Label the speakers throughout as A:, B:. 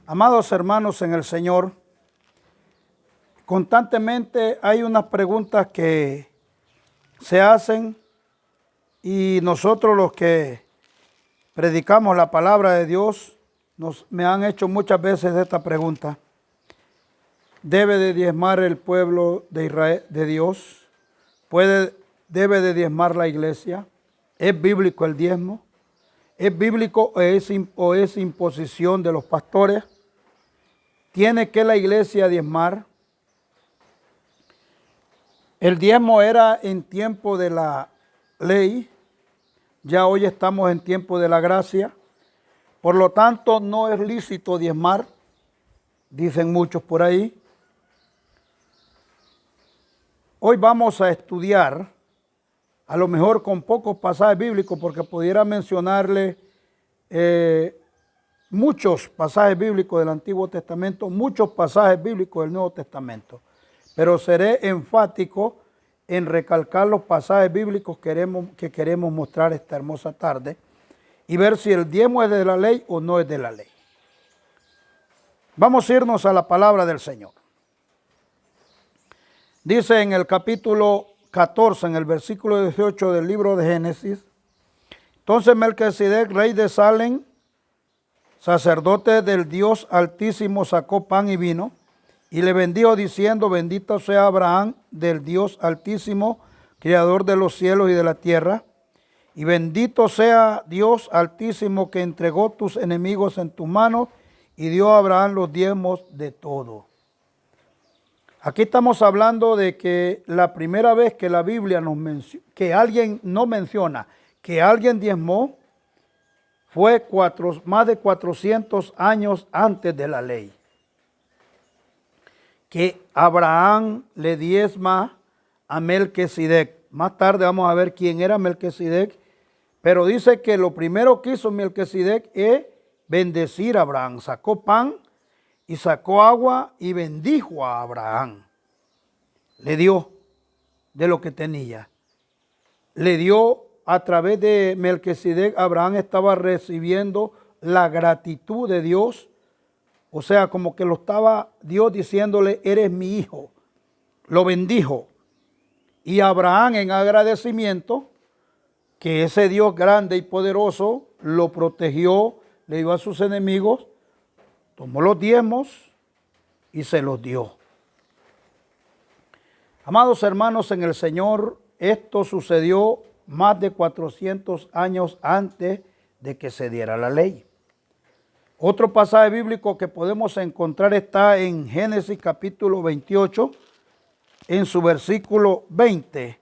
A: Amados hermanos en el Señor, constantemente hay unas preguntas que se hacen y nosotros los que predicamos la palabra de Dios me han hecho muchas veces esta pregunta. ¿Debe de diezmar el pueblo de Israel, de Dios? ¿Debe de diezmar la iglesia? ¿Es bíblico el diezmo? ¿Es bíblico o es imposición de los pastores? ¿Tiene que la iglesia diezmar? El diezmo era en tiempo de la ley, ya hoy estamos en tiempo de la gracia, por lo tanto no es lícito diezmar, dicen muchos por ahí. Hoy vamos a estudiar, a lo mejor con pocos pasajes bíblicos, porque pudiera mencionarle muchos pasajes bíblicos del Antiguo Testamento, muchos pasajes bíblicos del Nuevo Testamento, pero seré enfático en recalcar los pasajes bíblicos que queremos mostrar esta hermosa tarde y ver si el diezmo es de la ley o no es de la ley. Vamos a irnos a la palabra del Señor. Dice en el capítulo 14, en el versículo 18 del libro de Génesis: entonces Melquisedec, rey de Salem, sacerdote del Dios Altísimo, sacó pan y vino y le bendijo diciendo: bendito sea Abraham del Dios Altísimo, creador de los cielos y de la tierra, y bendito sea Dios Altísimo que entregó tus enemigos en tus manos y dio a Abraham los diezmos de todo. Aquí estamos hablando de que la primera vez que la Biblia que alguien no menciona que alguien diezmó fue más de 400 años antes de la ley. Que Abraham le diezma a Melquisedec. Más tarde vamos a ver quién era Melquisedec, pero dice que lo primero que hizo Melquisedec es bendecir a Abraham. Sacó pan y sacó agua y bendijo a Abraham. Le dio de lo que tenía. Le dio a través de Melquisedec. Abraham estaba recibiendo la gratitud de Dios. O sea, como que lo estaba Dios diciéndole: eres mi hijo. Lo bendijo. Y Abraham, en agradecimiento, que ese Dios grande y poderoso lo protegió, le dio a sus enemigos, tomó los diezmos y se los dio. Amados hermanos en el Señor, esto sucedió más de 400 años antes de que se diera la ley. Otro pasaje bíblico que podemos encontrar está en Génesis capítulo 28, en su versículo 20.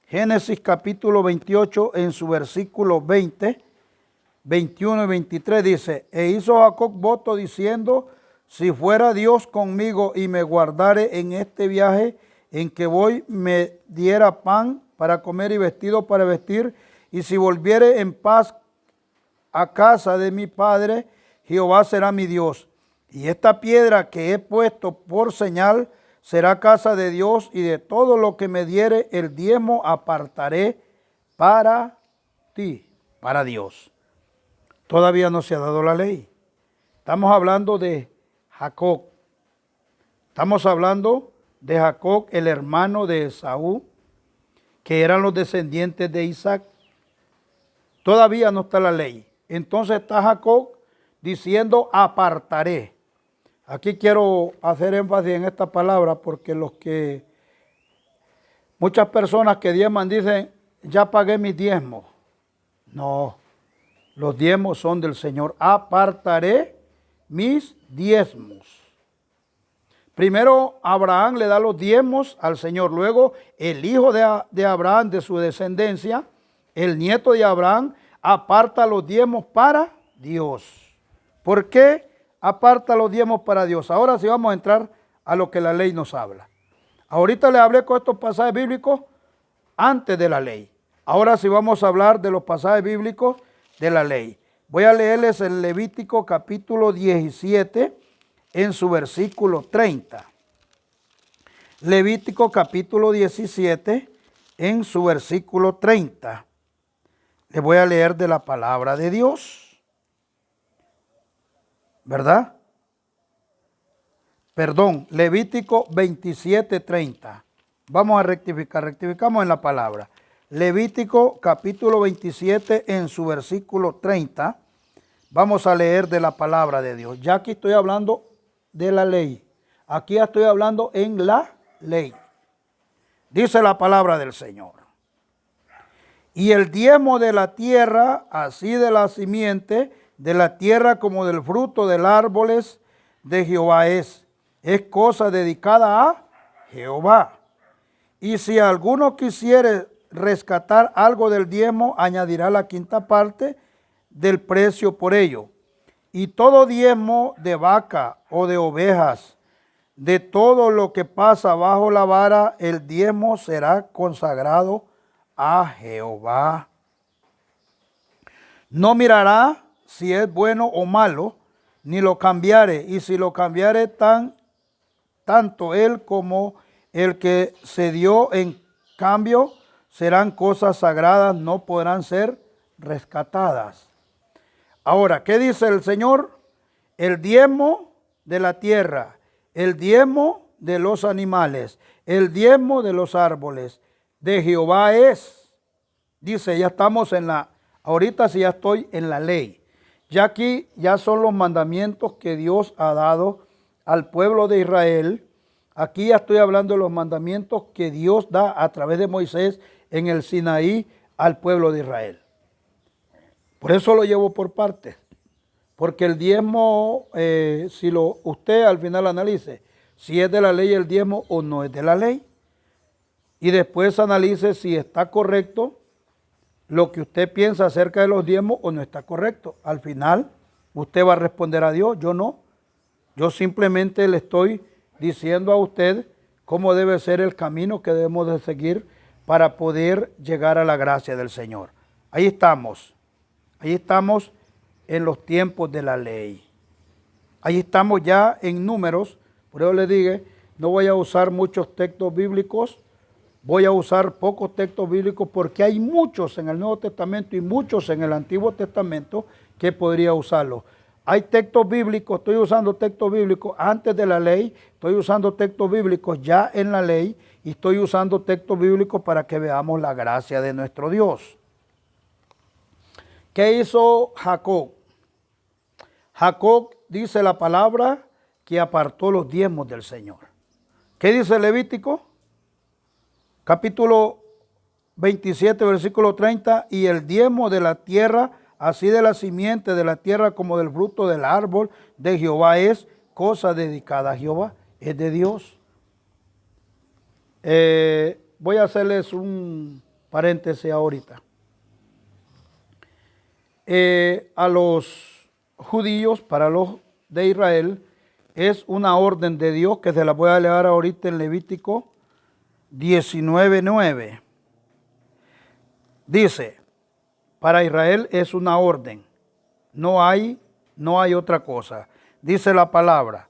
A: Génesis capítulo 28, en su versículo 20, 21 y 23 dice: e hizo Jacob voto diciendo: si fuera Dios conmigo y me guardare en este viaje en que voy, me diera pan para comer y vestido para vestir, y si volviere en paz a casa de mi padre, Jehová será mi Dios. Y esta piedra que he puesto por señal será casa de Dios, y de todo lo que me diere el diezmo apartaré para ti, para Dios. Todavía no se ha dado la ley. Estamos hablando de Jacob. Estamos hablando de Jacob, el hermano de Esaú, que eran los descendientes de Isaac. Todavía no está la ley. Entonces está Jacob diciendo: apartaré. Aquí quiero hacer énfasis en esta palabra porque muchas personas que diezman dicen: ya pagué mis diezmos. No, los diezmos son del Señor. Apartaré mis diezmos. Primero Abraham le da los diezmos al Señor. Luego el hijo de Abraham, de su descendencia, el nieto de Abraham, aparta los diezmos para Dios. ¿Por qué aparta los diezmos para Dios? Ahora sí vamos a entrar a lo que la ley nos habla. Ahorita le hablé con estos pasajes bíblicos antes de la ley. Ahora sí vamos a hablar de los pasajes bíblicos de la ley. Voy a leerles el Levítico capítulo 17 en su versículo 30. Levítico capítulo 17 en su versículo 30. Les voy a leer de la palabra de Dios. ¿Verdad? Levítico 27:30. Vamos a rectificamos en la palabra. Levítico capítulo 27 en su versículo 30. Vamos a leer de la palabra de Dios. Ya aquí estoy hablando de la ley. Aquí estoy hablando en la ley. Dice la palabra del Señor. Y el diezmo de la tierra, así de la simiente de la tierra como del fruto del árboles de Jehová es cosa dedicada a Jehová. Y si alguno quisiere rescatar algo del diezmo, añadirá la quinta parte del precio por ello. Y todo diezmo de vaca o de ovejas, de todo lo que pasa bajo la vara, el diezmo será consagrado a Jehová. No mirará si es bueno o malo, ni lo cambiare, y si lo cambiare tanto él como el que se dio en cambio, serán cosas sagradas, no podrán ser rescatadas. Ahora, ¿qué dice el Señor? El diezmo de la tierra, el diezmo de los animales, el diezmo de los árboles, de Jehová es. Dice, ya estamos ahorita sí ya estoy en la ley. Ya aquí ya son los mandamientos que Dios ha dado al pueblo de Israel. Aquí ya estoy hablando de los mandamientos que Dios da a través de Moisés en el Sinaí al pueblo de Israel. Por eso lo llevo por partes. Porque el diezmo, usted al final analice si es de la ley el diezmo o no es de la ley. Y después analice si está correcto lo que usted piensa acerca de los diezmos o no está correcto. Al final, usted va a responder a Dios, yo no. Yo simplemente le estoy diciendo a usted cómo debe ser el camino que debemos de seguir para poder llegar a la gracia del Señor. Ahí estamos en los tiempos de la ley. Ahí estamos ya en Números, por eso le dije, no voy a usar muchos textos bíblicos, voy a usar pocos textos bíblicos porque hay muchos en el Nuevo Testamento y muchos en el Antiguo Testamento que podría usarlos. Hay textos bíblicos, estoy usando textos bíblicos antes de la ley, estoy usando textos bíblicos ya en la ley y estoy usando textos bíblicos para que veamos la gracia de nuestro Dios. ¿Qué hizo Jacob? Jacob dice la palabra que apartó los diezmos del Señor. ¿Qué dice Levítico? Capítulo 27, versículo 30, y el diezmo de la tierra, así de la simiente de la tierra como del fruto del árbol de Jehová es cosa dedicada a Jehová, es de Dios. Voy a hacerles un paréntesis ahorita. A los judíos, para los de Israel, es una orden de Dios que se la voy a leer ahorita en Levítico 19:9. Dice, para Israel es una orden, no hay otra cosa. Dice la palabra,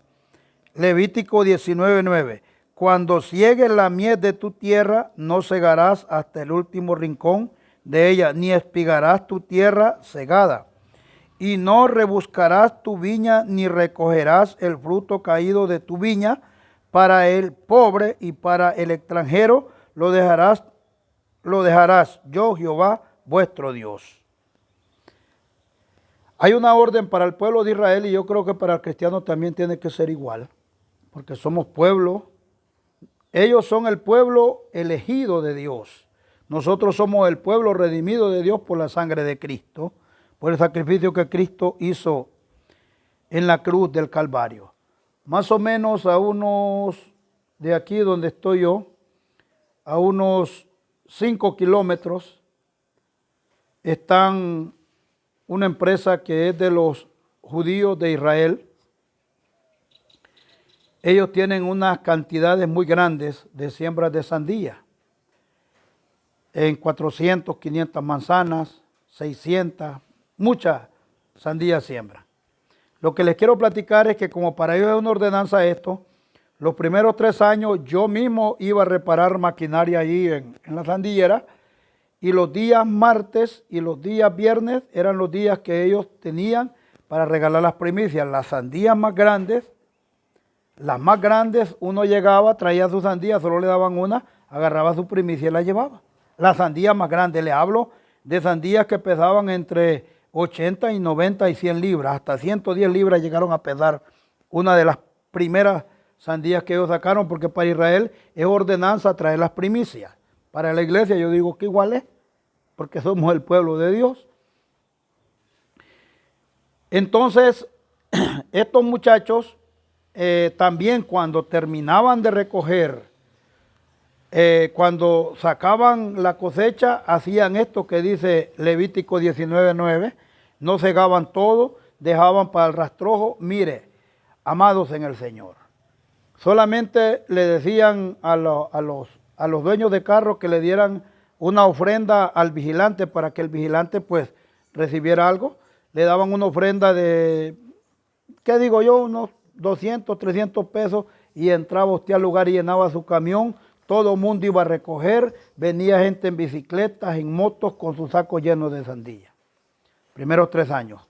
A: Levítico 19:9, cuando ciegues la mies de tu tierra, no segarás hasta el último rincón de ella, ni espigarás tu tierra segada, y no rebuscarás tu viña, ni recogerás el fruto caído de tu viña. Para el pobre y para el extranjero lo dejarás yo, Jehová, vuestro Dios. Hay una orden para el pueblo de Israel y yo creo que para el cristiano también tiene que ser igual, porque somos pueblo. Ellos son el pueblo elegido de Dios. Nosotros somos el pueblo redimido de Dios por la sangre de Cristo, por el sacrificio que Cristo hizo en la cruz del Calvario. Más o menos a unos, de aquí donde estoy yo, a unos 5 kilómetros, están una empresa que es de los judíos de Israel. Ellos tienen unas cantidades muy grandes de siembras de sandía. En 400, 500 manzanas, 600, muchas sandías siembran. Lo que les quiero platicar es que como para ellos es una ordenanza esto, los primeros 3 años yo mismo iba a reparar maquinaria allí en la sandillera y los días martes y los días viernes eran los días que ellos tenían para regalar las primicias. Las sandías más grandes Las más grandes, uno llegaba, traía su sandía, solo le daban una, agarraba su primicia y la llevaba. Las sandías más grandes, le hablo de sandías que pesaban entre 80 y 90 y 100 libras, hasta 110 libras llegaron a pesar una de las primeras sandías que ellos sacaron, porque para Israel es ordenanza traer las primicias. Para la iglesia yo digo que igual es, porque somos el pueblo de Dios. Entonces, estos muchachos también cuando terminaban de recoger, cuando sacaban la cosecha, hacían esto que dice Levítico 19:9, no cegaban todo, dejaban para el rastrojo. Mire, amados en el Señor, solamente le decían a los dueños de carro que le dieran una ofrenda al vigilante para que el vigilante pues recibiera algo. Le daban una ofrenda de, ¿qué digo yo? Unos 200, 300 pesos y entraba usted al lugar y llenaba su camión. Todo el mundo iba a recoger, venía gente en bicicletas, en motos con sus sacos llenos de sandía. Primeros 3 años.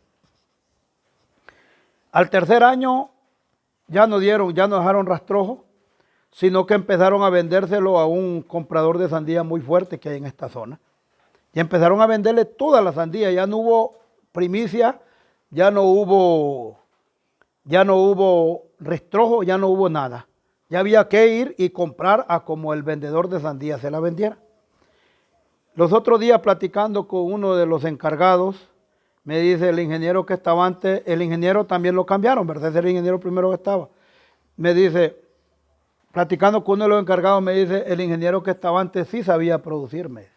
A: Al tercer año ya no dejaron rastrojo, sino que empezaron a vendérselo a un comprador de sandía muy fuerte que hay en esta zona. Y empezaron a venderle toda la sandía, ya no hubo primicia, ya no hubo rastrojo, ya no hubo nada. Ya había que ir y comprar a como el vendedor de sandía se la vendiera. Los otros días platicando con uno de los encargados, me dice el ingeniero que estaba antes, el ingeniero también lo cambiaron, ¿verdad? Ese era el ingeniero primero que estaba. Me dice, platicando con uno de los encargados, me dice, el ingeniero que estaba antes sí sabía producirme.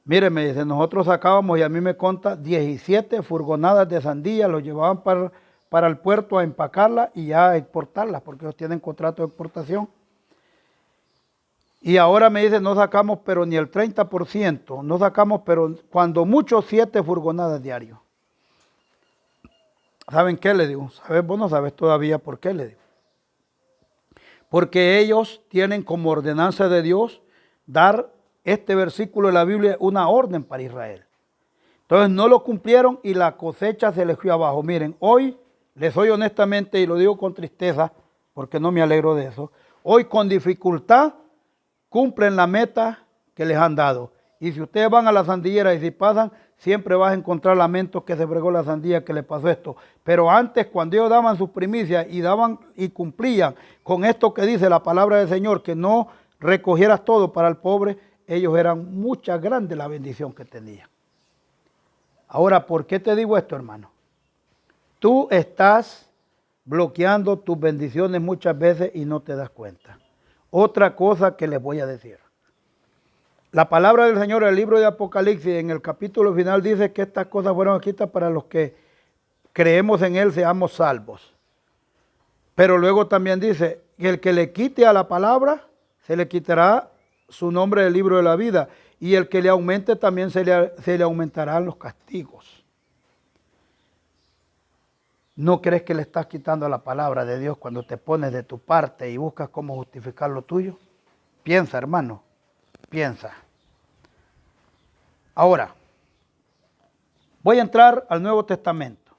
A: Mire, me dice, nosotros sacábamos, y a mí me conta, 17 furgonadas de sandía, los llevaban para el puerto a empacarla y ya a exportarla, porque ellos tienen contrato de exportación. Y ahora me dice, no sacamos pero ni el 30%, no sacamos pero cuando mucho 7 furgonadas diarios. ¿Saben qué le digo? ¿Sabes? Vos no sabes todavía por qué le digo. Porque ellos tienen como ordenanza de Dios dar este versículo de la Biblia una orden para Israel. Entonces no lo cumplieron y la cosecha se les fue abajo. Miren, hoy les soy honestamente y lo digo con tristeza porque no me alegro de eso. Hoy con dificultad cumplen la meta que les han dado. Y si ustedes van a la sandillera y si pasan, siempre vas a encontrar lamentos que se fregó la sandía, que le pasó esto. Pero antes, cuando ellos daban sus primicias y daban y cumplían con esto que dice la palabra del Señor, que no recogieras todo para el pobre, ellos eran mucha grande la bendición que tenían. Ahora, ¿por qué te digo esto, hermano? Tú estás bloqueando tus bendiciones muchas veces y no te das cuenta. Otra cosa que les voy a decir. La palabra del Señor en el libro de Apocalipsis, en el capítulo final, dice que estas cosas fueron escritas para los que creemos en Él, seamos salvos. Pero luego también dice que el que le quite a la palabra, se le quitará su nombre del libro de la vida. Y el que le aumente también se le aumentarán los castigos. ¿No crees que le estás quitando la palabra de Dios cuando te pones de tu parte y buscas cómo justificar lo tuyo? Piensa, hermano, piensa. Ahora, voy a entrar al Nuevo Testamento.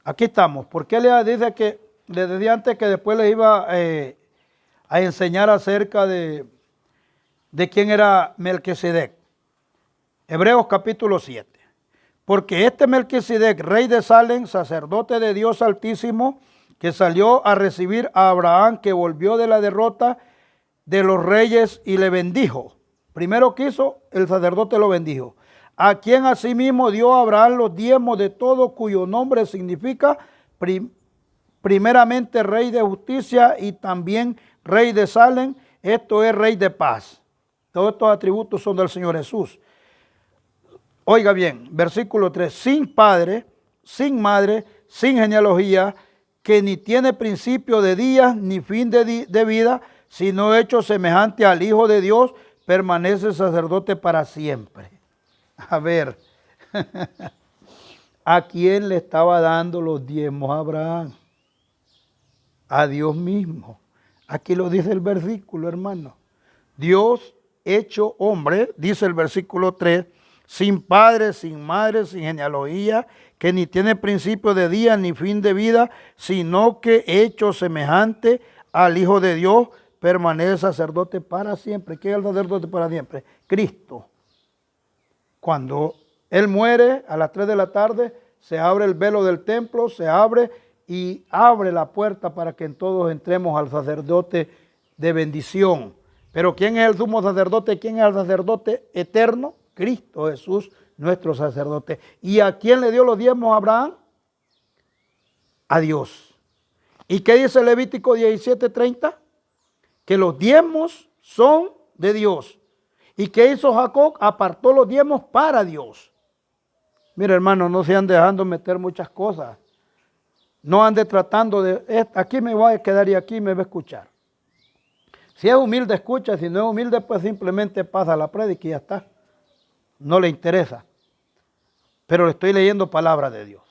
A: Aquí estamos. ¿Por qué le dice que le decía antes que después le iba a enseñar acerca de quién era Melquisedec? Hebreos capítulo 7. Porque este Melquisedec, rey de Salem, sacerdote de Dios Altísimo, que salió a recibir a Abraham, que volvió de la derrota de los reyes y le bendijo. Primero que hizo, el sacerdote lo bendijo. A quien asimismo dio a Abraham los diezmos de todo, cuyo nombre significa primeramente rey de justicia y también rey de Salem, esto es rey de paz. Todos estos atributos son del Señor Jesús. Oiga bien, versículo 3, sin padre, sin madre, sin genealogía, que ni tiene principio de días ni fin de vida, sino hecho semejante al Hijo de Dios, permanece sacerdote para siempre. A ver, ¿a quién le estaba dando los diezmos a Abraham? A Dios mismo. Aquí lo dice el versículo, hermano. Dios hecho hombre, dice el versículo 3, sin padre, sin madre, sin genealogía, que ni tiene principio de día ni fin de vida, sino que hecho semejante al Hijo de Dios, permanece sacerdote para siempre. ¿Quién es el sacerdote para siempre? Cristo. Cuando Él muere a las 3 de la tarde, se abre el velo del templo, se abre y abre la puerta para que todos entremos al sacerdote de bendición. Pero ¿quién es el sumo sacerdote? ¿Quién es el sacerdote eterno? Cristo Jesús, nuestro sacerdote. ¿Y a quién le dio los diezmos Abraham? A Dios. ¿Y qué dice Levítico 17:30? Que los diezmos son de Dios. ¿Y qué hizo Jacob? Apartó los diezmos para Dios. Mira, hermano, no se ande dejando meter muchas cosas. No ande tratando de, aquí me voy a quedar y aquí me va a escuchar. Si es humilde, escucha. Si no es humilde, pues simplemente pasa la prédica y ya está. No le interesa. Pero le estoy leyendo palabra de Dios.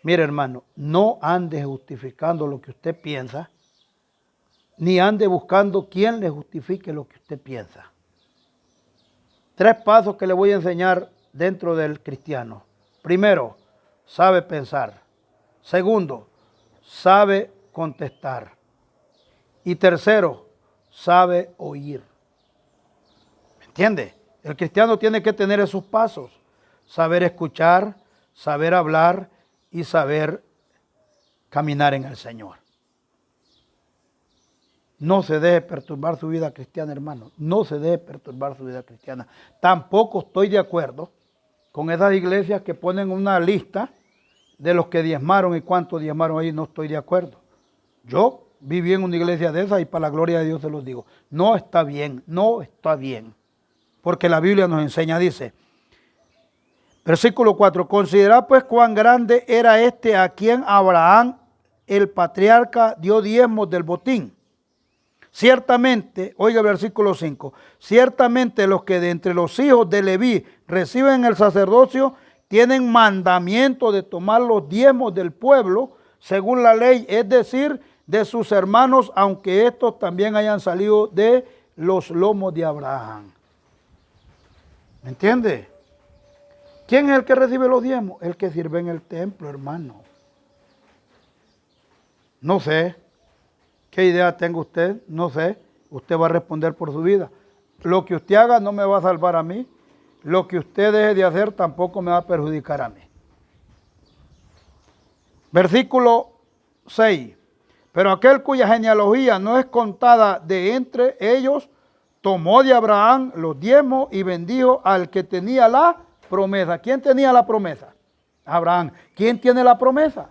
A: Mire, hermano, no ande justificando lo que usted piensa, ni ande buscando quién le justifique lo que usted piensa. 3 pasos que le voy a enseñar dentro del cristiano. Primero, sabe pensar. Segundo, sabe contestar. Y tercero, sabe oír. ¿Me entiende? El cristiano tiene que tener esos pasos. Saber escuchar, saber hablar y saber caminar en el Señor. No se deje perturbar su vida cristiana, hermano. No se deje perturbar su vida cristiana. Tampoco estoy de acuerdo con esas iglesias que ponen una lista de los que diezmaron y cuántos diezmaron ahí. No estoy de acuerdo. Yo viví en una iglesia de esas y para la gloria de Dios se los digo. No está bien, no está bien. Porque la Biblia nos enseña, dice, versículo 4, considera pues cuán grande era este a quien Abraham, el patriarca, dio diezmos del botín. Ciertamente, oiga el versículo 5, ciertamente los que de entre los hijos de Leví reciben el sacerdocio tienen mandamiento de tomar los diezmos del pueblo según la ley, es decir, de sus hermanos, aunque estos también hayan salido de los lomos de Abraham. ¿Me entiende? ¿Quién es el que recibe los diezmos? El que sirve en el templo, hermano. No sé. ¿Qué idea tenga usted? No sé. Usted va a responder por su vida. Lo que usted haga no me va a salvar a mí. Lo que usted deje de hacer tampoco me va a perjudicar a mí. Versículo 6. Pero aquel cuya genealogía no es contada de entre ellos, tomó de Abraham los diezmos y bendijo al que tenía la promesa. ¿Quién tenía la promesa? Abraham. ¿Quién tiene la promesa?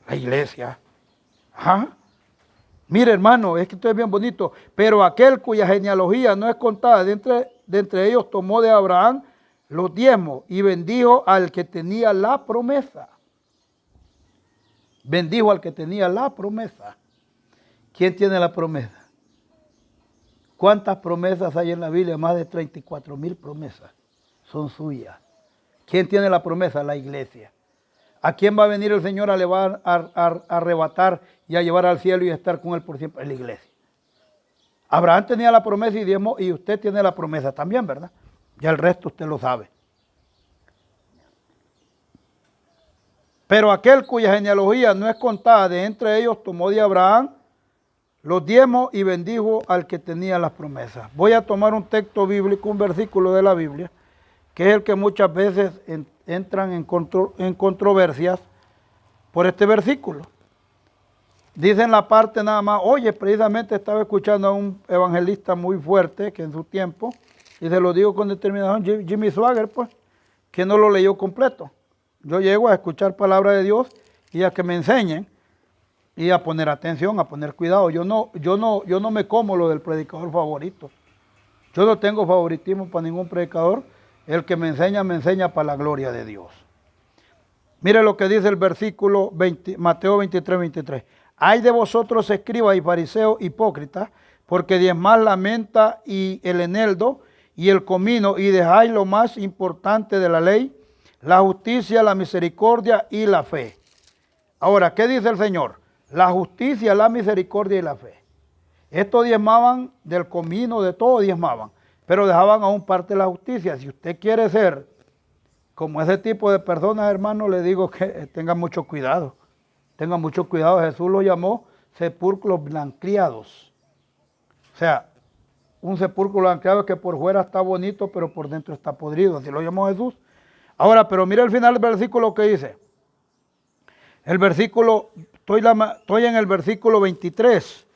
A: La iglesia. Ajá. Mire, hermano, es que esto es bien bonito. Pero aquel cuya genealogía no es contada de entre ellos, tomó de Abraham los diezmos y bendijo al que tenía la promesa. Bendijo al que tenía la promesa. ¿Quién tiene la promesa? ¿Cuántas promesas hay en la Biblia? Más de 34,000 promesas son suyas. ¿Quién tiene la promesa? La iglesia. ¿A quién va a venir el Señor a arrebatar y a llevar al cielo y a estar con Él por siempre? En la iglesia. Abraham tenía la promesa y diezmo, y usted tiene la promesa también, ¿verdad? Ya el resto usted lo sabe. Pero aquel cuya genealogía no es contada de entre ellos, tomó de Abraham los diezmos y bendijo al que tenía las promesas. Voy a tomar un texto bíblico, un versículo de la Biblia, que es el que muchas veces entran en controversias por este versículo. Dicen la parte nada más, oye, precisamente estaba escuchando a un evangelista muy fuerte que en su tiempo, y se lo digo con determinación, Jimmy Swaggart, pues, que no lo leyó completo. Yo llego a escuchar palabra de Dios y a que me enseñen y a poner atención, a poner cuidado. Yo no me como lo del predicador favorito. Yo no tengo favoritismo para ningún predicador. El que me enseña para la gloria de Dios. Mire lo que dice el versículo 20, Mateo 23:23. Ay de vosotros, escribas y fariseos hipócritas, porque diezmáis la menta y el eneldo y el comino, y dejáis lo más importante de la ley, la justicia, la misericordia y la fe. Ahora, ¿qué dice el Señor? La justicia, la misericordia y la fe. Estos diezmaban del comino, de todo diezmaban, pero dejaban aún parte de la justicia. Si usted quiere ser como ese tipo de personas, hermano, le digo que tengan mucho cuidado. Tengan mucho cuidado. Jesús lo llamó sepulcros blanqueados. O sea, un sepulcro blanqueado que por fuera está bonito, pero por dentro está podrido. Así lo llamó Jesús. Ahora, pero mira el final del versículo que dice. El versículo, estoy en el versículo 23.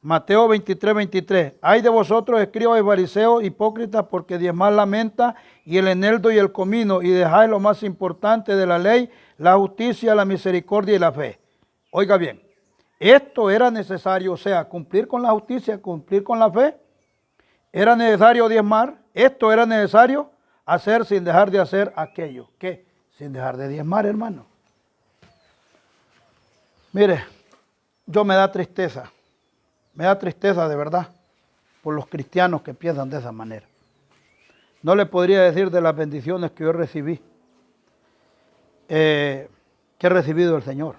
A: Mateo 23, 23. Ay de vosotros, escribas y fariseos, hipócritas, porque diezmáis la menta y el eneldo y el comino, y dejáis lo más importante de la ley, la justicia, la misericordia y la fe. Oiga bien, esto era necesario, o sea, cumplir con la justicia, cumplir con la fe. Era necesario diezmar. Esto era necesario hacer sin dejar de hacer aquello. ¿Qué? Sin dejar de diezmar, hermano. Mire, yo me da tristeza. Me da tristeza de verdad por los cristianos que piensan de esa manera. No le podría decir de las bendiciones que yo recibí, que he recibido del Señor.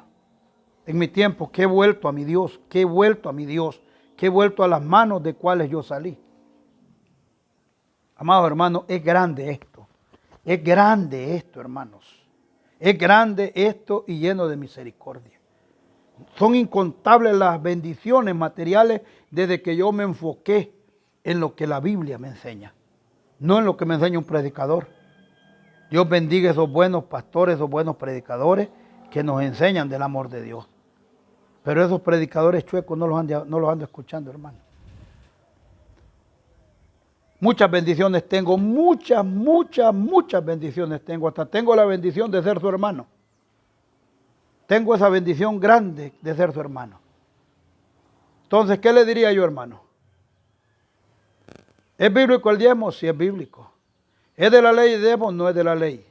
A: En mi tiempo que he vuelto a mi Dios, que he vuelto a mi Dios, que he vuelto a las manos de cuales yo salí. Amados hermanos, es grande esto. Es grande esto, hermanos. Es grande esto y lleno de misericordia. Son incontables las bendiciones materiales desde que yo me enfoqué en lo que la Biblia me enseña, no en lo que me enseña un predicador. Dios bendiga esos buenos pastores, esos buenos predicadores que nos enseñan del amor de Dios. Pero esos predicadores chuecos no los ando escuchando, hermano. Muchas bendiciones tengo, muchas bendiciones tengo. Hasta tengo la bendición de ser su hermano. Tengo esa bendición grande de ser su hermano. Entonces, ¿qué le diría yo, hermano? ¿Es bíblico el diezmo? Sí, es bíblico. ¿Es de la ley el diezmo? No es de la ley.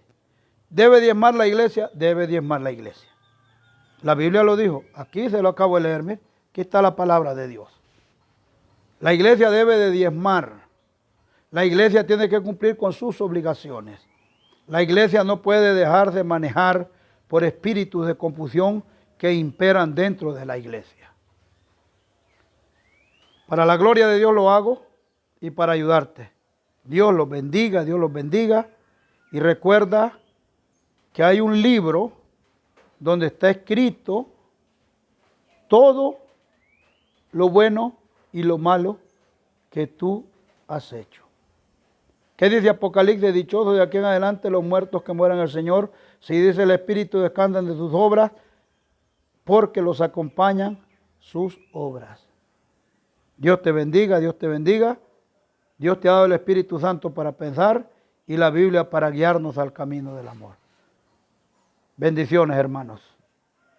A: ¿Debe diezmar la iglesia? Debe diezmar la iglesia. La Biblia lo dijo. Aquí se lo acabo de leer. Mire, aquí está la palabra de Dios. La iglesia debe de diezmar. La iglesia tiene que cumplir con sus obligaciones. La iglesia no puede dejarse manejar por espíritus de confusión que imperan dentro de la iglesia. Para la gloria de Dios lo hago y para ayudarte. Dios los bendiga, Dios los bendiga. Y recuerda que hay un libro donde está escrito todo lo bueno y lo malo que tú has hecho. ¿Qué dice Apocalipsis? Dichosos de aquí en adelante los muertos que mueran al Señor. Si dice el Espíritu, descansan de sus obras, porque los acompañan sus obras. Dios te bendiga, Dios te bendiga. Dios te ha dado el Espíritu Santo para pensar y la Biblia para guiarnos al camino del amor. Bendiciones, hermanos.